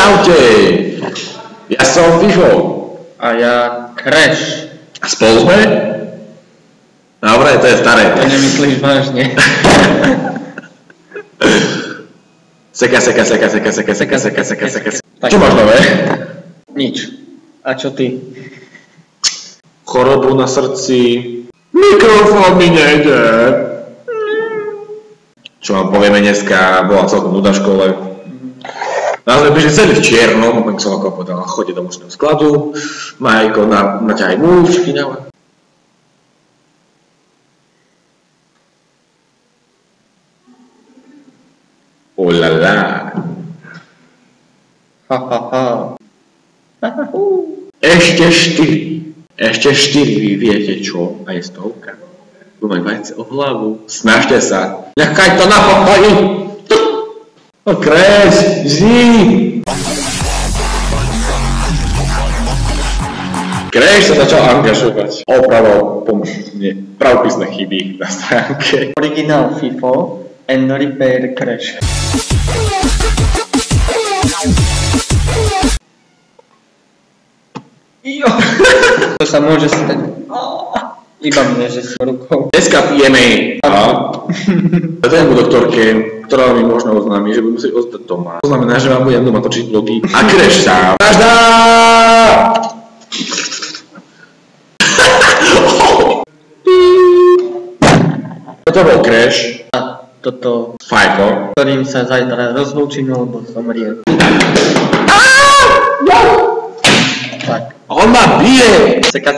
Čaute! Ja som Fifo. A ja Crash. A spolu sme? Dobre, to je staré. To nemyslíš vážne. Seka. Čo máš nové? Nič. A čo ty? Chorobu na srdci. Mikrofón mi nejde. Čo vám povieme dneska, bola celkom nuda v škole. Nás sme prišli celý v čiernom, tak som ako povedal, chodí do možného skladu, Majko, naťahaj múčky, ňava. Olala. Ešte 4, vy viete čo, a je stovka. Budú mať vajce o hlavu, snažte sa, nechaj to na pokoji. No Crash, žij! Crash sa začal angažovať. Opravil pravopisné chyby na stránke. Original FIFO and repair Crash. Jo. To sa môže stať. Iba mne, že s rukou. Dneska pijeme tému doktorke, ktorá mi možno oznámi, že budem musieť ostať doma. To znamená, že vám budem doma točiť vlogy a Crash sám. Naždá! Toto bol Crash. A toto, Fajko. ktorým sa zajtra rozlúčim, lebo zomriem. Tak. On ma bije! Seka.